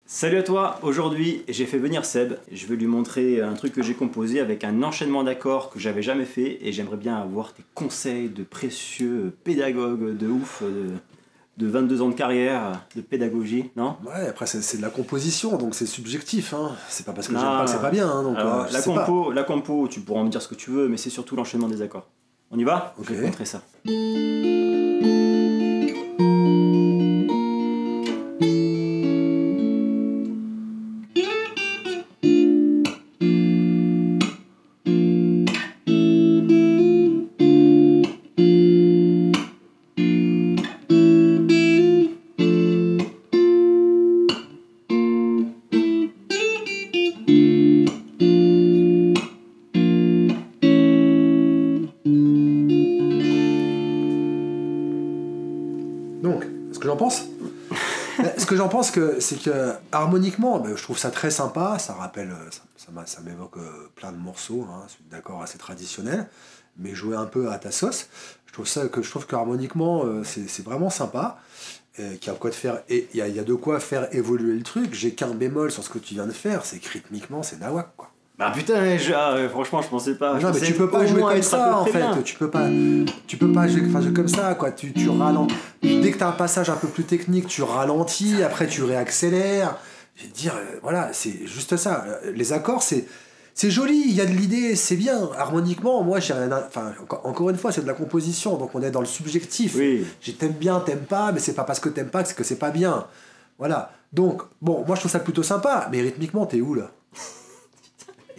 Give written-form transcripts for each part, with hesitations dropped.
Salut à toi, aujourd'hui j'ai fait venir Seb, je vais lui montrer un truc que j'ai composé avec un enchaînement d'accords que j'avais jamais fait et j'aimerais bien avoir tes conseils de précieux pédagogue de ouf, de 22 ans de carrière, de pédagogie, non? Ouais, après c'est de la composition, donc c'est subjectif, hein. C'est pas parce que j'aime pas que c'est pas bien, hein, donc alors, je la compo, tu pourras me dire ce que tu veux, mais c'est surtout l'enchaînement des accords. On y va? Ok. Je vais te montrer ça. Donc, ce que j'en pense ce que j'en pense, c'est que harmoniquement, je trouve ça très sympa, ça rappelle, ça m'évoque plein de morceaux, hein, d'accord, assez traditionnels, mais jouer un peu à ta sauce. Je trouve que harmoniquement, c'est vraiment sympa. Qu'il y a quoi de faire, et il y a de quoi faire évoluer le truc. J'ai qu'un bémol sur ce que tu viens de faire, c'est que rythmiquement, c'est nawak, quoi. Bah putain, franchement je pensais pas. Non, mais tu peux pas jouer comme ça en fait. Tu peux pas jouer comme ça, quoi. Tu ralentis. Dès que t'as un passage un peu plus technique, tu ralentis, après tu réaccélères. Je vais te dire, voilà, c'est juste ça. Les accords, c'est joli, il y a de l'idée, c'est bien. Harmoniquement, moi, j'ai rien à... Enfin, encore une fois, c'est de la composition, donc on est dans le subjectif. Oui. T'aimes bien, t'aimes pas, mais c'est pas parce que t'aimes pas que c'est pas bien. Voilà. Donc, bon, moi je trouve ça plutôt sympa, mais rythmiquement, t'es où là?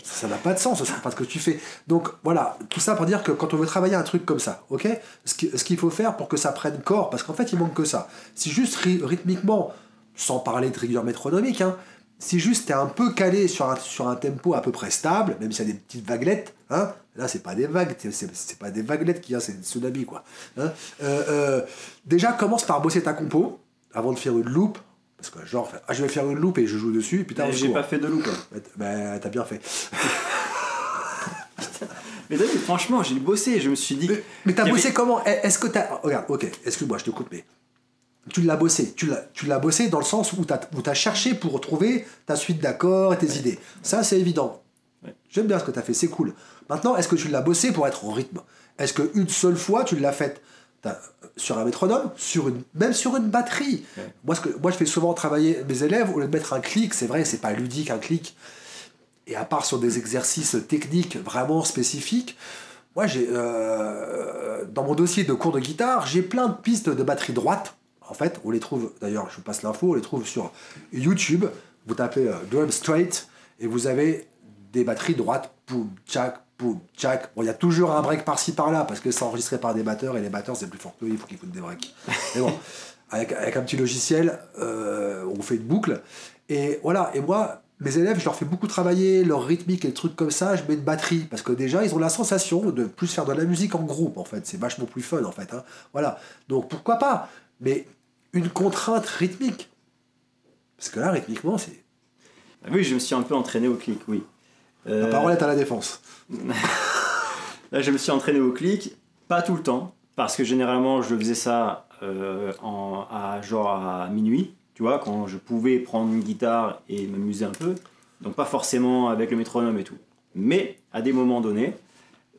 Ça n'a pas de sens, ce n'est pas ce que tu fais. Donc voilà, tout ça pour dire que quand on veut travailler un truc comme ça, ok, ce qu'il faut faire pour que ça prenne corps, parce qu'en fait il manque que ça. Si juste rythmiquement, sans parler de rigueur métronomique, hein, si juste t'es un peu calé sur un tempo à peu près stable, même s'il y a des petites vaguelettes, hein, là c'est pas des vagues, c'est pas des vaguelettes qu'il y a, c'est des tsunamis quoi. Hein, déjà commence par bosser ta compo avant de faire une loupe. Parce que genre, je vais faire une loupe et je joue dessus, et putain, j'ai pas fait de loupe. Bah, t'as bien fait. Mais David, franchement, j'ai bossé, je me suis dit... Mais t'as bossé comment? Est-ce que t'as... Regarde, ok, excuse-moi, je te coupe, mais... Tu l'as bossé. Tu l'as bossé dans le sens où t'as cherché pour retrouver ta suite d'accords et tes idées. Ça, c'est évident. Ouais. J'aime bien ce que t'as fait, c'est cool. Maintenant, est-ce que tu l'as bossé pour être en rythme? Est-ce qu'une seule fois, tu l'as faite sur un métronome, même sur une batterie. Ouais. Moi, je fais souvent travailler mes élèves au lieu de mettre un clic. C'est vrai, c'est pas ludique un clic. Et à part sur des exercices techniques vraiment spécifiques, moi, dans mon dossier de cours de guitare, j'ai plein de pistes de batterie droite. En fait, on les trouve, d'ailleurs, je vous passe l'info, on les trouve sur YouTube. Vous tapez Drum Straight et vous avez des batteries droites, poum, tchac, poum, tchac. Bon, il y a toujours un break par-ci par-là parce que c'est enregistré par des batteurs et les batteurs c'est plus fort que eux, il faut qu'ils foutent des breaks. Mais bon, avec un petit logiciel, on fait une boucle. Et voilà, et moi, mes élèves, je leur fais beaucoup travailler leur rythmique et des trucs comme ça, je mets une batterie parce que déjà, ils ont la sensation de plus faire de la musique en groupe en fait. C'est vachement plus fun en fait. Hein. Voilà, donc pourquoi pas? Mais une contrainte rythmique. Parce que là, rythmiquement, c'est... Oui, je me suis un peu entraîné au clic, oui. La parole est à la défense. Là, je me suis entraîné au clic, pas tout le temps, parce que généralement, je faisais ça à minuit, tu vois, quand je pouvais prendre une guitare et m'amuser un peu. Donc pas forcément avec le métronome et tout. Mais à des moments donnés,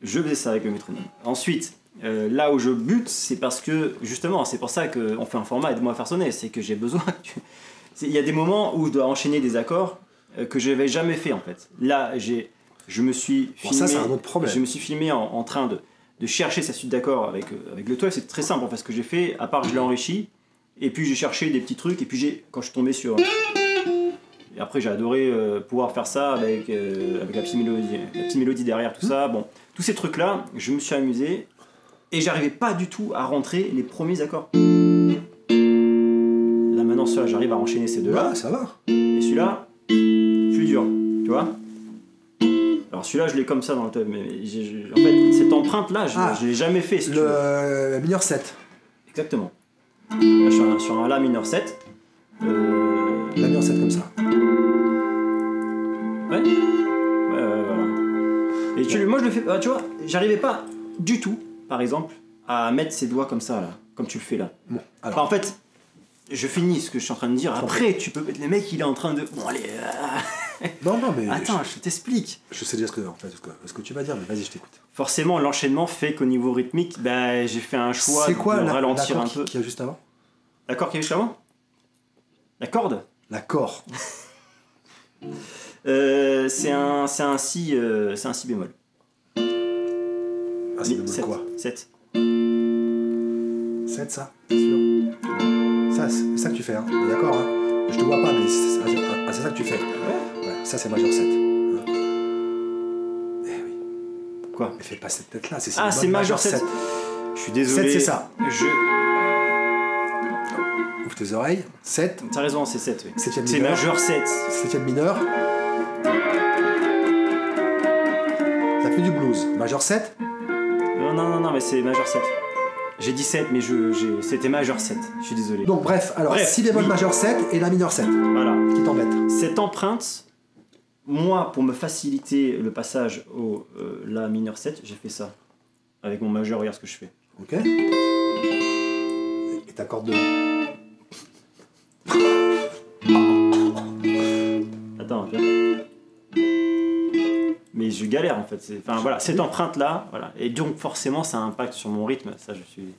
je faisais ça avec le métronome. Ensuite, là où je bute, c'est parce que, justement, c'est pour ça qu'on fait un format Aide-moi à faire sonner, c'est que j'ai besoin... Il y a des moments où je dois enchaîner des accords que je n'avais jamais fait en fait. Là, je me suis filmé, ça, c'est un autre problème. Je me suis filmé en train de chercher sa suite d'accords avec le 12. C'est très simple en fait ce que j'ai fait, à part je l'ai enrichi, et puis j'ai cherché des petits trucs, et puis quand je suis tombé sur... Et après j'ai adoré pouvoir faire ça avec la petite mélodie derrière, tout ça. Bon, tous ces trucs-là, je me suis amusé, et j'arrivais pas du tout à rentrer les premiers accords. Là maintenant, j'arrive à enchaîner ces deux-là. Ouais, ça va. Et celui-là, plus dur, tu vois. Alors celui-là, je l'ai comme ça dans le tube, mais en fait, cette empreinte-là, je l'ai jamais fait. Si le mineur 7. Exactement. Là, je suis sur un La mineur 7. La mineur 7 comme ça. Ouais, voilà. Et moi, je le fais, tu vois, j'arrivais pas du tout, par exemple, à mettre ses doigts comme ça, là, comme tu le fais là. Bon, alors. Enfin, en fait, je finis ce que je suis en train de dire. Après, tu peux mettre les mecs, il est en train de. Bon, allez. Non, mais. Attends, je t'explique. Je sais déjà ce que tu vas dire, mais vas-y, je t'écoute. Forcément, l'enchaînement fait qu'au niveau rythmique, bah, j'ai fait un choix de ralentir un peu. Qui a juste avant? L'accord qui est juste avant? La corde? L'accord. C'est un si bémol. Ah, c'est bémol 7, quoi? 7. 7, ça? C'est sûr? C'est ça que tu fais, hein? D'accord, hein? Je te vois pas, mais c'est ça que tu fais. Ouais, ça, c'est majeur 7. Eh oui. Quoi? Mais fais pas cette tête-là, c'est Ah, c'est majeur 7. Je suis désolé. 7, c'est ça. Ouvre tes oreilles. 7. T'as raison, c'est 7, oui. C'est majeur 7. 7ème mineur. Ça fait du blues. Majeur 7. Non, mais c'est majeur 7. J'ai dit 7, mais c'était majeur 7. Je suis désolé. Donc bref, alors si bémol majeur 7 et la mineur 7. Voilà. Qui t'embête. Cette empreinte, moi, pour me faciliter le passage au la mineur 7, j'ai fait ça. Avec mon majeur, regarde ce que je fais. Ok. Et t'accordes de... Attends, viens. Mais je galère en fait. Enfin voilà, cette empreinte là, voilà. Et donc forcément ça impacte sur mon rythme, ça je suis.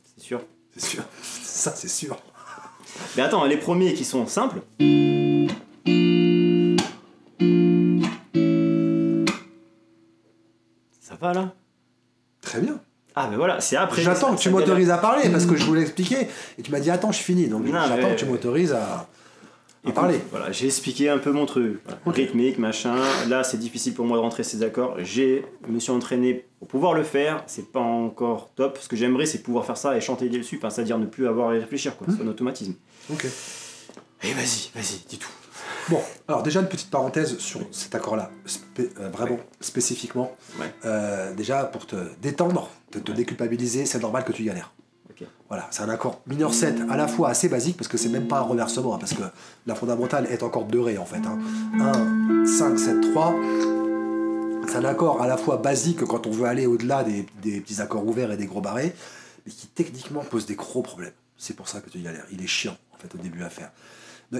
C'est sûr. C'est sûr. Ça c'est sûr. Mais attends, les premiers qui sont simples. Ça va là? Très bien. Ah ben voilà, c'est après. J'attends que tu m'autorises à parler parce que je voulais expliquer et tu m'as dit attends je finis donc j'attends que tu m'autorises à parler. Voilà, j'ai expliqué un peu mon truc, voilà. Okay. Rythmique, machin. Là, c'est difficile pour moi de rentrer ces accords. Je me suis entraîné pour pouvoir le faire. C'est pas encore top. Ce que j'aimerais, c'est pouvoir faire ça et chanter dessus. Enfin, c'est-à-dire ne plus avoir à y réfléchir, quoi. C'est un automatisme. Ok. Et vas-y, dis tout. Bon, alors déjà une petite parenthèse sur cet accord-là, vraiment spécifiquement. Ouais. Déjà pour te détendre, te déculpabiliser, c'est normal que tu galères. Voilà, c'est un accord mineur 7 à la fois assez basique parce que c'est même pas un reversement, hein, parce que la fondamentale est encore de Ré en fait. 1, 5, 7, 3. C'est un accord à la fois basique quand on veut aller au-delà des petits accords ouverts et des gros barrés, mais qui techniquement pose des gros problèmes. C'est pour ça que tu galères. Il est chiant en fait au début à faire.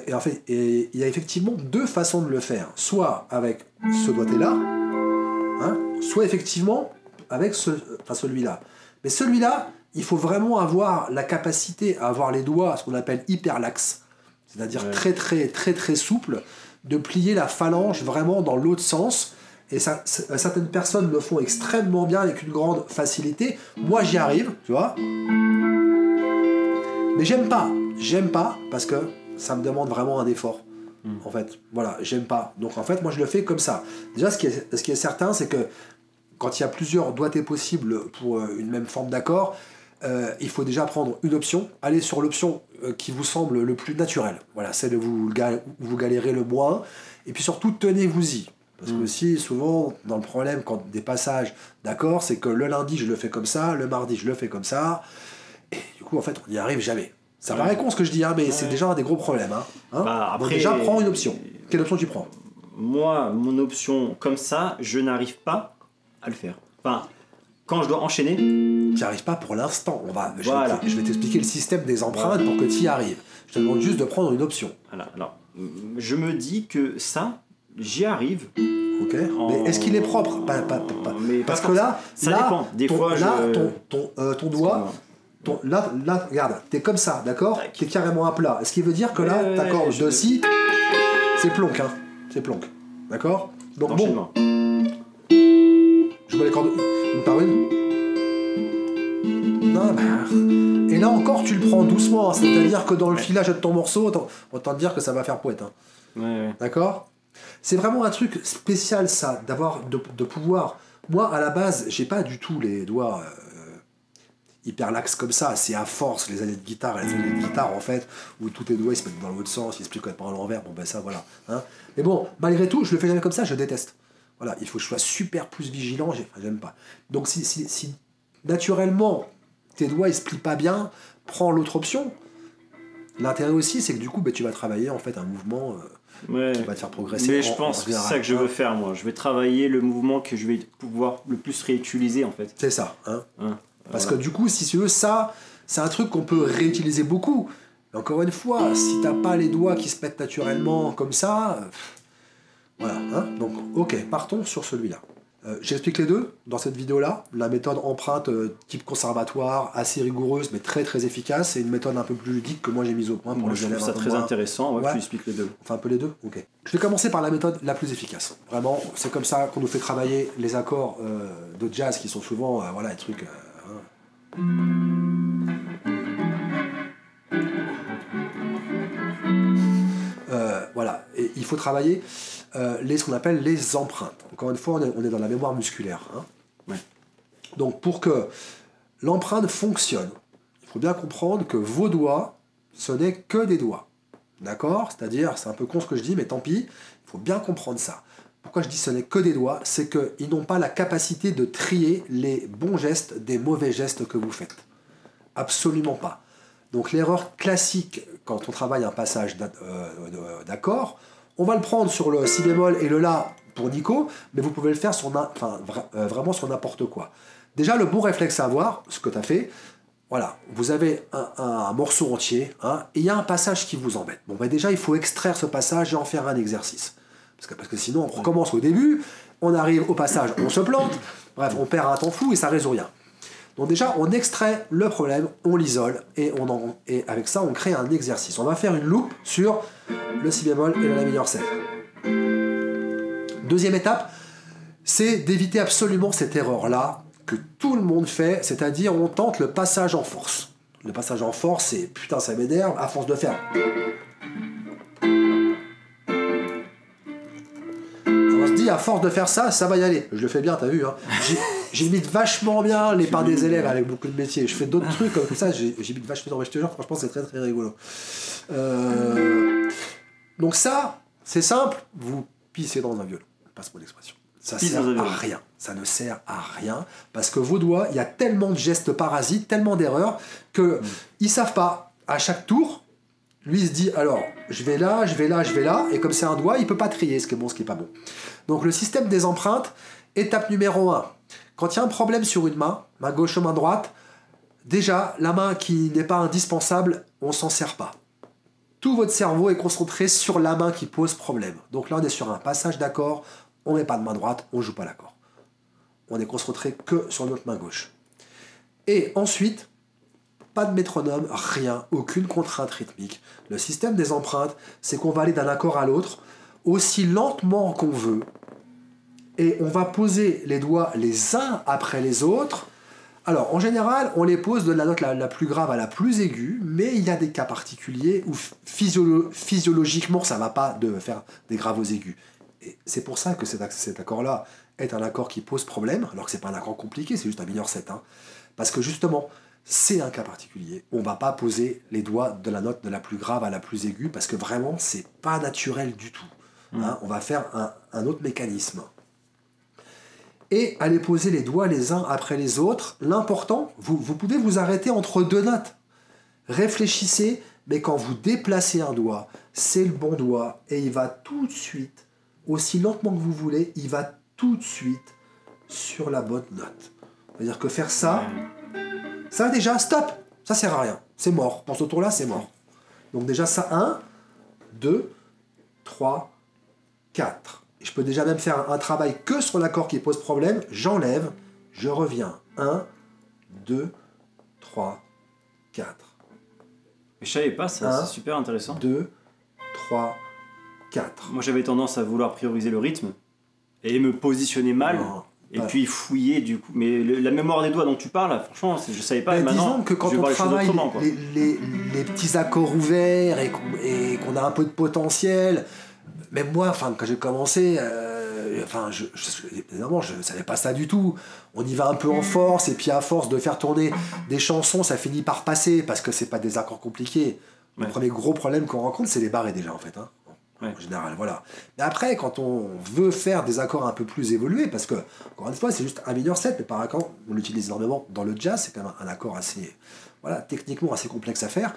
Et en fait, il y a effectivement deux façons de le faire. Soit avec ce doigté-là, hein, soit effectivement avec celui-là. Mais celui-là, il faut vraiment avoir la capacité à avoir les doigts, ce qu'on appelle hyperlaxes, c'est-à-dire très souple, de plier la phalange vraiment dans l'autre sens. Et ça, certaines personnes le font extrêmement bien avec une grande facilité. Moi, j'y arrive, tu vois. Mais j'aime pas parce que ça me demande vraiment un effort. En fait, voilà, j'aime pas. Donc en fait, moi, je le fais comme ça. Déjà, ce qui est certain, c'est que quand il y a plusieurs doigtés possibles pour une même forme d'accord, il faut déjà prendre une option, aller sur l'option qui vous semble le plus naturel. Voilà, celle où vous galérez le moins. Et puis surtout, tenez-vous-y. Parce que aussi, souvent, dans le problème, quand des passages d'accord, c'est que le lundi, je le fais comme ça, le mardi, je le fais comme ça. Et du coup, en fait, on n'y arrive jamais. Ça paraît con ce que je dis, hein, mais c'est déjà un des gros problèmes. Bah, après, donc déjà, prends une option. Quelle option tu prends? Moi, mon option comme ça, je n'arrive pas à le faire. Enfin, quand je dois enchaîner... Tu n'y arrives pas pour l'instant. Je vais t'expliquer le système des empreintes pour que tu y arrives. Je te demande juste de prendre une option. Voilà. Alors, je me dis que ça, j'y arrive. Ok. Mais est-ce qu'il est propre? Parce que là, ça dépend. Des fois, ton doigt... Là, regarde, t'es comme ça, d'accord? T'es carrément à plat. Ce qui veut dire que là, t'accordes de si, c'est plonk, hein. C'est plonk. D'accord? Donc bon. Je me les cordes une par une. Non, et là encore, tu le prends doucement. C'est-à-dire que dans le filage de ton morceau, autant te dire que ça va faire poète. Hein. Ouais. D'accord? C'est vraiment un truc spécial, ça, d'avoir de pouvoir. Moi, à la base, j'ai pas du tout les doigts hyper laxes comme ça. C'est à force, les années de guitare, en fait, où tous tes doigts ils se mettent dans l'autre sens, ils se plient complètement à l'envers. Bon, ben ça, voilà. Hein. Mais bon, malgré tout, je le fais jamais comme ça, je déteste. Voilà, il faut que je sois super plus vigilant, j'aime pas. Donc, si naturellement, tes doigts ils se plient pas bien, prends l'autre option. L'intérêt aussi, c'est que du coup, tu vas travailler en fait un mouvement qui va te faire progresser. Mais je pense que c'est ça que je veux faire, moi. Je vais travailler le mouvement que je vais pouvoir le plus réutiliser, en fait. C'est ça. Parce que du coup, si tu veux, ça, c'est un truc qu'on peut réutiliser beaucoup. Mais encore une fois, si t'as pas les doigts qui se mettent naturellement comme ça, voilà. Hein, donc, ok, partons sur celui-là. J'explique les deux dans cette vidéo-là. La méthode empreinte type conservatoire, assez rigoureuse, mais très très efficace. C'est une méthode un peu plus ludique que moi j'ai mise au point pour Moi, les je trouve élèves ça un peu très moins. intéressant, ouais, Ouais. tu expliques les deux. Enfin, un peu les deux. Ok. Je vais commencer par la méthode la plus efficace. Vraiment, c'est comme ça qu'on nous fait travailler les accords de jazz qui sont souvent, voilà, les trucs. Voilà. Et il faut travailler ce qu'on appelle les empreintes. Encore une fois, on est dans la mémoire musculaire. Hein. Ouais. Donc, pour que l'empreinte fonctionne, il faut bien comprendre que vos doigts, ce n'est que des doigts. D'accord? C'est-à-dire, c'est un peu con ce que je dis, mais tant pis, il faut bien comprendre ça. Pourquoi je dis ce n'est que des doigts? C'est qu'ils n'ont pas la capacité de trier les bons gestes des mauvais gestes que vous faites. Absolument pas. Donc l'erreur classique quand on travaille un passage d'accord, on va le prendre sur le si bémol et le la pour Nico, mais vous pouvez le faire sur vraiment sur n'importe quoi. Déjà, le bon réflexe à avoir, ce que tu as fait, voilà, vous avez un morceau entier, hein, et il y a un passage qui vous embête. Bon, ben déjà, il faut extraire ce passage et en faire un exercice. Parce que sinon, on recommence au début, on arrive au passage, on se plante, bref, on perd un temps fou et ça résout rien. Donc déjà, on extrait le problème, on l'isole, et avec ça, on crée un exercice. On va faire une loupe sur le si bémol et le la mineur 7. Deuxième étape, c'est d'éviter absolument cette erreur-là que tout le monde fait, c'est-à-dire on tente le passage en force. Le passage en force, c'est putain, ça m'énerve, à force de faire. On se dit, à force de faire ça, ça va y aller. Je le fais bien, t'as vu, hein. J'imite vachement bien les parts des élèves avec beaucoup de métiers. Je fais d'autres trucs comme ça, j'imite vachement bien. Je te jure, franchement, c'est très très rigolo. Donc ça, c'est simple, vous pissez dans un violon. Passe mon expression. Ça sert à rien. Ça ne sert à rien parce que vos doigts, il y a tellement de gestes parasites, tellement d'erreurs que ils savent pas. À chaque tour, lui il se dit alors je vais là, je vais là, je vais là, et comme c'est un doigt, il peut pas trier ce qui est bon, ce qui est pas bon. Donc le système des empreintes, étape numéro 1. Quand il y a un problème sur une main gauche ou main droite, déjà la main qui n'est pas indispensable, on s'en sert pas. Tout votre cerveau est concentré sur la main qui pose problème. Donc là on est sur un passage d'accord. On met pas de main droite, on joue pas l'accord. On est concentré que sur notre main gauche. Et ensuite, pas de métronome, rien, aucune contrainte rythmique. Le système des empreintes, c'est qu'on va aller d'un accord à l'autre aussi lentement qu'on veut. Et on va poser les doigts les uns après les autres. Alors, en général, on les pose de la note la plus grave à la plus aiguë, mais il y a des cas particuliers où physiologiquement, ça ne va pas de faire des graves aux aigus. Et c'est pour ça que cet accord-là est un accord qui pose problème, alors que c'est pas un accord compliqué, c'est juste un mineur 7. Hein. Parce que justement, c'est un cas particulier. On va pas poser les doigts de la note de la plus grave à la plus aiguë, parce que vraiment, c'est pas naturel du tout. Hein. On va faire un autre mécanisme. Et aller poser les doigts les uns après les autres, l'important, vous pouvez vous arrêter entre deux notes. Réfléchissez, mais quand vous déplacez un doigt, c'est le bon doigt, et il va tout de suite, aussi lentement que vous voulez, il va tout de suite sur la bonne note. C'est-à-dire que faire ça, ça déjà, stop, ça sert à rien, c'est mort. Pour ce tour-là, c'est mort. Donc déjà ça, 1, 2, 3, 4. Et je peux déjà même faire un travail que sur l'accord qui pose problème, j'enlève, je reviens. 1, 2, 3, 4. Mais je savais pas ça, c'est super intéressant. 2, 3, 4. Moi j'avais tendance à vouloir prioriser le rythme et me positionner mal. Non, et puis fouiller du coup. Mais la mémoire des doigts dont tu parles, franchement, je savais pas. Mais disons que quand on travaille les petits accords ouverts et qu'on a un peu de potentiel, même moi, quand j'ai commencé, évidemment, je ne savais pas ça du tout. On y va un peu en force, et puis à force de faire tourner des chansons, ça finit par passer, parce que c'est pas des accords compliqués. Le premier gros problème qu'on rencontre, c'est les barrés déjà, en fait. Hein. En général, voilà. Mais après, quand on veut faire des accords un peu plus évolués, parce que, encore une fois, c'est juste un mineur 7, mais par accord, on l'utilise énormément dans le jazz, c'est quand même un accord assez, voilà, techniquement assez complexe à faire.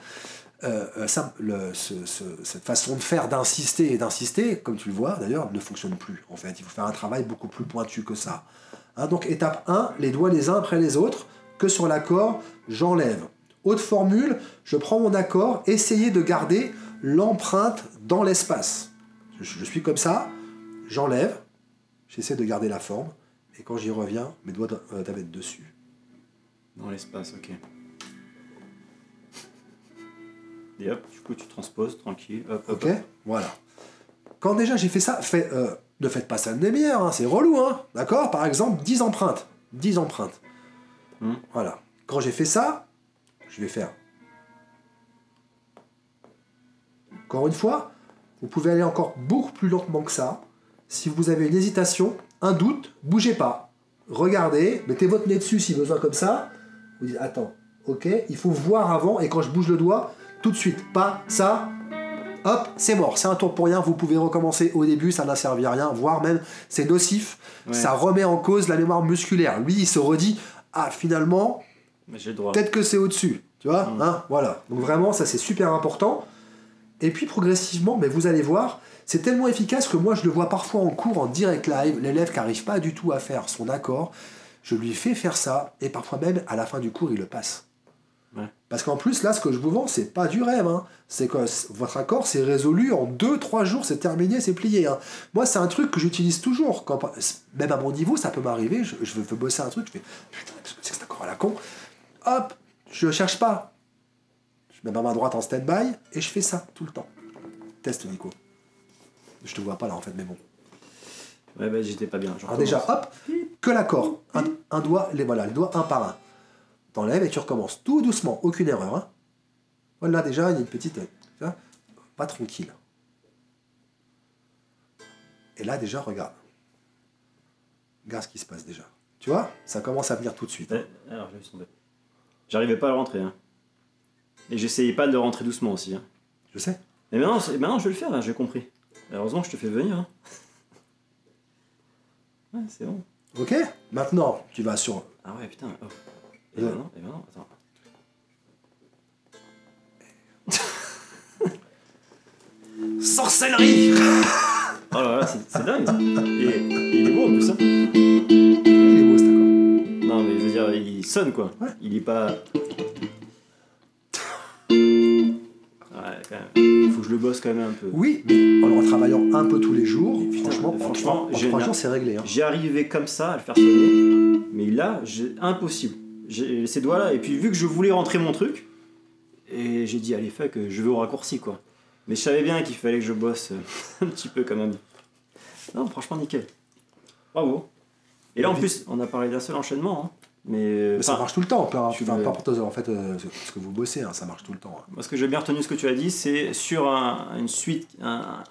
Cette façon de faire, d'insister, comme tu le vois d'ailleurs, ne fonctionne plus. En fait, il faut faire un travail beaucoup plus pointu que ça. Hein, donc étape 1, les doigts les uns après les autres, que sur l'accord, j'enlève. Haute formule, je prends mon accord, essayez de garder l'empreinte dans l'espace. Je suis comme ça, j'enlève, j'essaie de garder la forme, et quand j'y reviens, mes doigts doivent être dessus. Dans l'espace, ok. Et hop, du coup tu transposes tranquille. Hop, hop, Ok, hop. voilà. Quand déjà j'ai fait ça, ne faites pas ça une demi-heure, hein, c'est relou, hein, d'accord? Par exemple, 10 empreintes. 10 empreintes. Voilà. Quand j'ai fait ça, je vais faire. Encore une fois, vous pouvez aller encore beaucoup plus lentement que ça. Si vous avez une hésitation, un doute, bougez pas. Regardez, mettez votre nez dessus si besoin comme ça. Vous dites, attends, ok, il faut voir avant, et quand je bouge le doigt, tout de suite, pas ça, hop, c'est mort, c'est un tour pour rien, vous pouvez recommencer au début, ça n'a servi à rien, voire même c'est nocif, ça remet en cause la mémoire musculaire. Lui, il se redit, ah finalement, j'ai le droit. Peut-être que c'est au-dessus, tu vois, hein, voilà. Donc vraiment, ça c'est super important. Et puis progressivement, mais vous allez voir, c'est tellement efficace que moi je le vois parfois en cours, en direct live, l'élève qui n'arrive pas du tout à faire son accord, je lui fais faire ça, et parfois même à la fin du cours, il le passe. Ouais. Parce qu'en plus, là, ce que je vous vends, c'est pas du rêve. Hein. C'est que votre accord, c'est résolu en 2-3 jours, c'est terminé, c'est plié. Hein. Moi, c'est un truc que j'utilise toujours. Même à mon niveau, ça peut m'arriver. Je veux bosser un truc, je fais putain, qu'est-ce que c'est que cet accord à la con? Hop, je cherche pas. Je mets ma main droite en stand-by et je fais ça tout le temps. Test, Nico. Je te vois pas là, en fait, mais bon. Ouais, bah j'étais pas bien. Alors déjà, hop, que l'accord. Un doigt, les doigts un par un. T'enlèves et tu recommences tout doucement, aucune erreur. Hein. Voilà, déjà, il y a une petite... Pas tranquille. Et là, déjà, regarde. Regarde ce qui se passe déjà. Tu vois, ça commence à venir tout de suite. Ouais, alors, je vais tomber. J'arrivais pas à le rentrer. Hein. Et j'essayais pas de le rentrer doucement aussi. Hein. Je sais. Mais maintenant, je vais le faire, hein, j'ai compris. Heureusement que je te fais venir. Hein. Ouais, c'est bon. Ok. Maintenant, tu vas sur... Ah ouais, putain. Oh. Et maintenant, attends. Sorcellerie. Oh là là, c'est dingue. Et il est beau en plus. Hein. Il est beau cet accord. Non, mais je veux dire, il sonne quoi. Ouais. Il est pas. Ouais, quand même. Faut que je le bosse quand même un peu. Oui, mais en le retravaillant un peu tous les jours, Putain, franchement, en 3 jours, c'est réglé. Hein. J'y arrivais comme ça à le faire sonner, mais là, impossible. J'ai ces doigts-là, et puis vu que je voulais rentrer mon truc, et j'ai dit, allez, fuck, je vais au raccourci quoi. Mais je savais bien qu'il fallait que je bosse un petit peu quand même. Non, franchement, nickel. Bravo. Et là, en plus, on a parlé d'un seul enchaînement. Hein. Mais ça marche tout le temps, peu importe le... en fait, ce que vous bossez, hein, ça marche tout le temps. Hein. Moi, ce que j'ai bien retenu ce que tu as dit, c'est sur une suite, un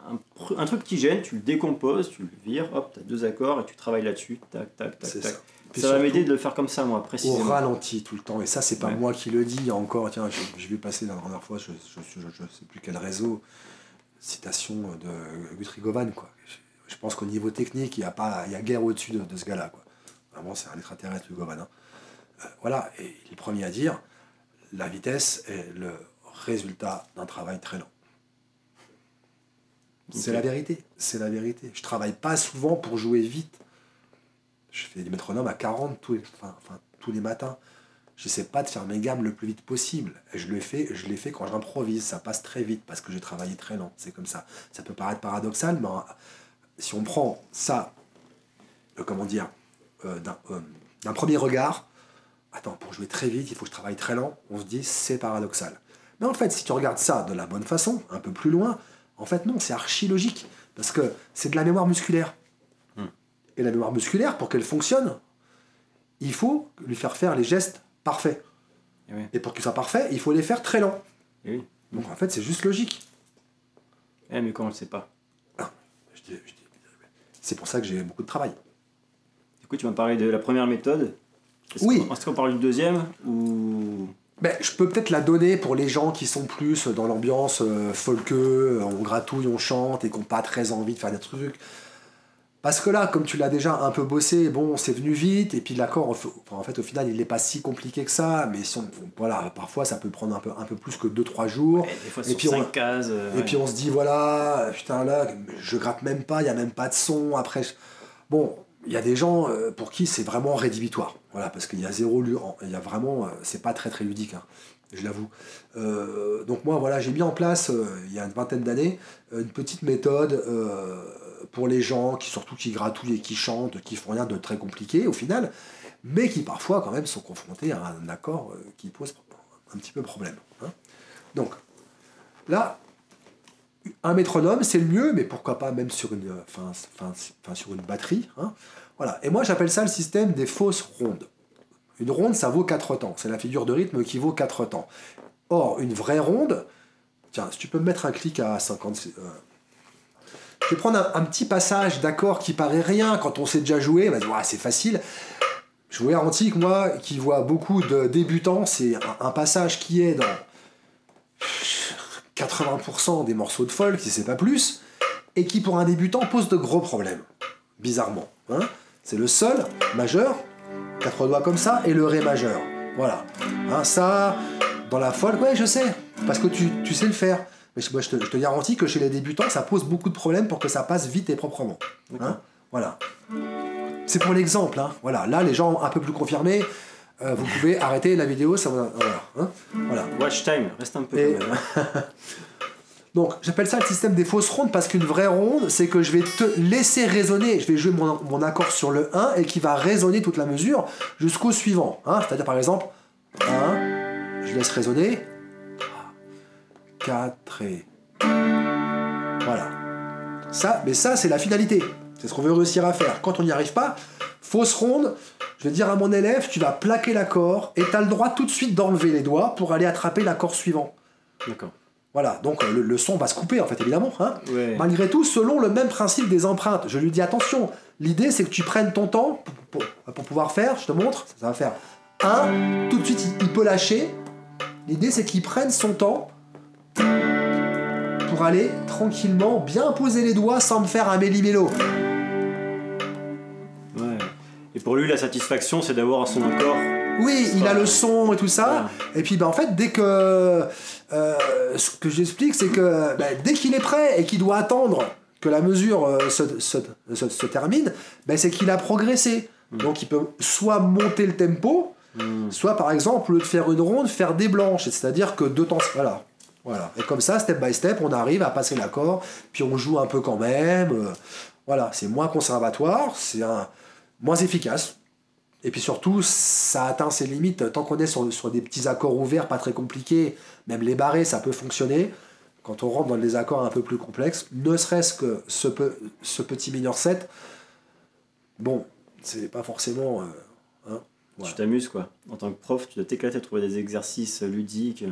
truc qui gêne, tu le décomposes, tu le vires, hop, tu as 2 accords et tu travailles là-dessus, tac, tac, tac, tac. Ça va m'aider de le faire comme ça, moi, précisément. Au ralenti tout le temps, et ça, c'est pas moi qui le dis, il y a encore, tiens, j'ai vu passer la dernière fois, je sais plus quel réseau, citation de Guthrie Govan, quoi. Je pense qu'au niveau technique, il y a guère au-dessus de ce gars-là, quoi. Vraiment, c'est un extraterrestre, Govan. Hein. Voilà, et il est le premier à dire, la vitesse est le résultat d'un travail très lent. C'est la vérité, c'est la vérité. Je travaille pas souvent pour jouer vite. Je fais des métronomes à 40 tous les matins. Je sais pas de faire mes gammes le plus vite possible. Et je l'ai fait quand j'improvise. Ça passe très vite parce que j'ai travaillé très lent. C'est comme ça. Ça peut paraître paradoxal, mais si on prend ça, d'un premier regard, attends, pour jouer très vite, il faut que je travaille très lent. On se dit, c'est paradoxal. Mais en fait, si tu regardes ça de la bonne façon, un peu plus loin, en fait, non, c'est archi logique. Parce que c'est de la mémoire musculaire. Et la mémoire musculaire, pour qu'elle fonctionne, il faut lui faire les gestes parfaits. Et pour qu'ils soient parfaits, il faut les faire très lents. Donc en fait, c'est juste logique. Mais quand on ne le sait pas. C'est pour ça que j'ai beaucoup de travail. Du coup, tu m'as parlé de la première méthode. Est-ce qu'on parle du deuxième ou... Je peux peut-être la donner pour les gens qui sont plus dans l'ambiance folkeux, on gratouille, on chante et qui n'ont pas très envie de faire des trucs. Parce que là, comme tu l'as déjà un peu bossé, bon, c'est venu vite, et puis l'accord, en fait, au final, il n'est pas si compliqué que ça, mais parfois, ça peut prendre un peu plus que 2-3 jours. Des fois, sur 5 cases. Et puis on se dit, voilà, putain, là, je gratte même pas, il n'y a même pas de son. Après, bon, il y a des gens pour qui c'est vraiment rédhibitoire. Voilà, parce qu'il y a zéro... Il y a vraiment... c'est pas très, très ludique. Hein. je l'avoue. Donc moi, voilà, j'ai mis en place, il y a une vingtaine d'années, une petite méthode pour les gens surtout qui gratouillent et qui chantent, qui font rien de très compliqué au final, mais qui parfois quand même sont confrontés à un accord qui pose un petit peu problème. Hein. Donc, là, un métronome, c'est le mieux, mais pourquoi pas même sur une, sur une batterie. Hein. Voilà. Et moi, j'appelle ça le système des fausses rondes. Une ronde, ça vaut 4 temps. C'est la figure de rythme qui vaut 4 temps. Or, une vraie ronde, tiens, si tu peux me mettre un clic à 50... je vais prendre un petit passage d'accord qui paraît rien quand on sait déjà jouer. Bah, ouais, c'est facile. Je vous garantis que moi, qui vois beaucoup de débutants, c'est un passage qui est dans 80% des morceaux de folk, si c'est pas plus, et qui pour un débutant pose de gros problèmes, bizarrement. Hein, c'est le sol majeur, 4 doigts comme ça, et le ré majeur. Voilà. Hein, ça, dans la folk, ouais, je sais, parce que tu sais le faire. Mais moi, je te garantis que chez les débutants, ça pose beaucoup de problèmes pour que ça passe vite et proprement. Hein, voilà. C'est pour l'exemple. Hein. Voilà. Là, les gens un peu plus confirmés, vous pouvez arrêter la vidéo. Ça, voilà. Hein, voilà. Watch time, reste un peu quand même. Donc, j'appelle ça le système des fausses rondes parce qu'une vraie ronde, c'est que je vais te laisser résonner. Je vais jouer mon accord sur le 1 et qui va résonner toute la mesure jusqu'au suivant. Hein. C'est-à-dire, par exemple, 1, je laisse résonner. 4 et... Voilà. Mais ça, c'est la finalité. C'est ce qu'on veut réussir à faire. Quand on n'y arrive pas, fausse ronde, je vais dire à mon élève, tu vas plaquer l'accord et tu as le droit tout de suite d'enlever les doigts pour aller attraper l'accord suivant. D'accord. Voilà, donc le son va se couper, en fait, évidemment. Hein. Ouais. Malgré tout, selon le même principe des empreintes. Je lui dis, attention, l'idée, c'est que tu prennes ton temps pour pouvoir faire, je te montre, ça va faire 1, tout de suite, il peut lâcher. L'idée, c'est qu'il prenne son temps pour aller tranquillement, bien poser les doigts sans me faire un méli-mélo. Ouais. Et pour lui, la satisfaction, c'est d'avoir son accord. Oui, il a le son et tout ça. Ouais. Et puis, en fait, dès que... ce que j'explique, c'est que dès qu'il est prêt et qu'il doit attendre que la mesure se termine, c'est qu'il a progressé. Donc, il peut soit monter le tempo, soit, par exemple, au lieu de faire une ronde, faire des blanches. C'est-à-dire que deux temps... Voilà. Et comme ça, step by step, on arrive à passer l'accord, puis on joue un peu quand même. Voilà, c'est moins conservatoire, c'est moins efficace. Et puis surtout, ça atteint ses limites. Tant qu'on est sur des petits accords ouverts, pas très compliqués, même les barrés, ça peut fonctionner. Quand on rentre dans des accords un peu plus complexes, ne serait-ce que ce petit mineur 7, bon, c'est pas forcément... voilà. Tu t'amuses, quoi. En tant que prof, tu dois t'éclater à trouver des exercices ludiques.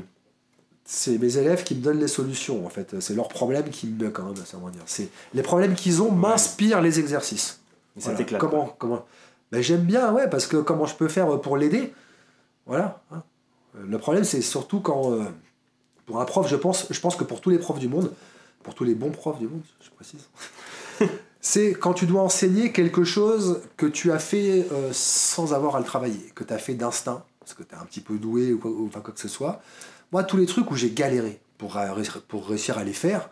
C'est mes élèves qui me donnent les solutions, en fait. C'est leurs problèmes qui me... Quand même, ça veut dire. C'est les problèmes qu'ils ont m'inspirent les exercices. Et ça t'éclate. Comment j'aime bien, ouais, parce que comment je peux faire pour l'aider. Voilà. Hein. Le problème, c'est surtout quand... pour un prof, je pense que pour tous les profs du monde, pour tous les bons profs du monde, je précise, c'est quand tu dois enseigner quelque chose que tu as fait sans avoir à le travailler, que tu as fait d'instinct, parce que tu es un petit peu doué ou quoi que ce soit. Moi, tous les trucs où j'ai galéré pour réussir à les faire,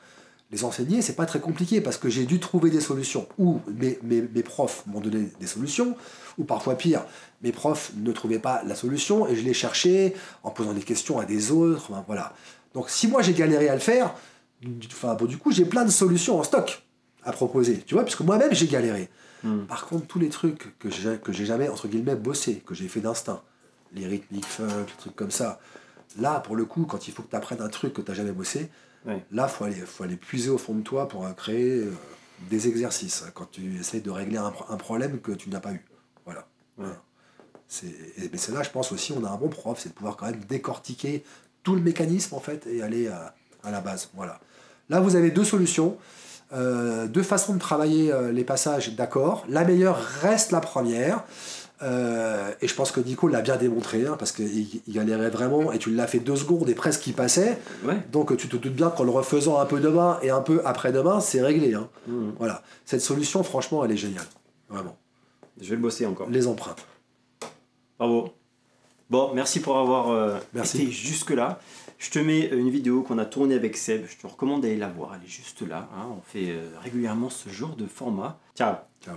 les enseigner, c'est pas très compliqué parce que j'ai dû trouver des solutions. Ou mes profs m'ont donné des solutions, ou parfois pire, mes profs ne trouvaient pas la solution et je les cherchais en posant des questions à des autres. Voilà. Donc si moi j'ai galéré à le faire, du coup j'ai plein de solutions en stock à proposer, tu vois, puisque moi-même j'ai galéré. Par contre, tous les trucs que j'ai jamais, entre guillemets, bossé, que j'ai fait d'instinct, les rythmiques funk, les trucs comme ça, là, pour le coup, quand il faut que tu apprennes un truc que tu n'as jamais bossé, là, il faut aller puiser au fond de toi pour créer des exercices, quand tu essayes de régler un problème que tu n'as pas eu. Voilà. Ouais. Mais c'est là, je pense aussi, on a un bon prof, c'est de pouvoir quand même décortiquer tout le mécanisme, en fait, et aller à la base. Voilà. Là, vous avez deux solutions, deux façons de travailler les passages d'accords. La meilleure reste la première. Et je pense que Nico l'a bien démontré, hein, parce qu'il galérait vraiment, et tu l'as fait 2 secondes et presque il passait. Ouais. Donc tu te doutes bien qu'en le refaisant un peu demain et un peu après-demain, c'est réglé. Hein. Voilà. Cette solution, franchement, elle est géniale. Vraiment. Je vais le bosser encore. Les empreintes. Bravo. Bon, merci pour avoir été jusque-là. Je te mets une vidéo qu'on a tournée avec Seb. Je te recommande d'aller la voir. Elle est juste là. Hein. On fait régulièrement ce genre de format. Ciao. Ciao.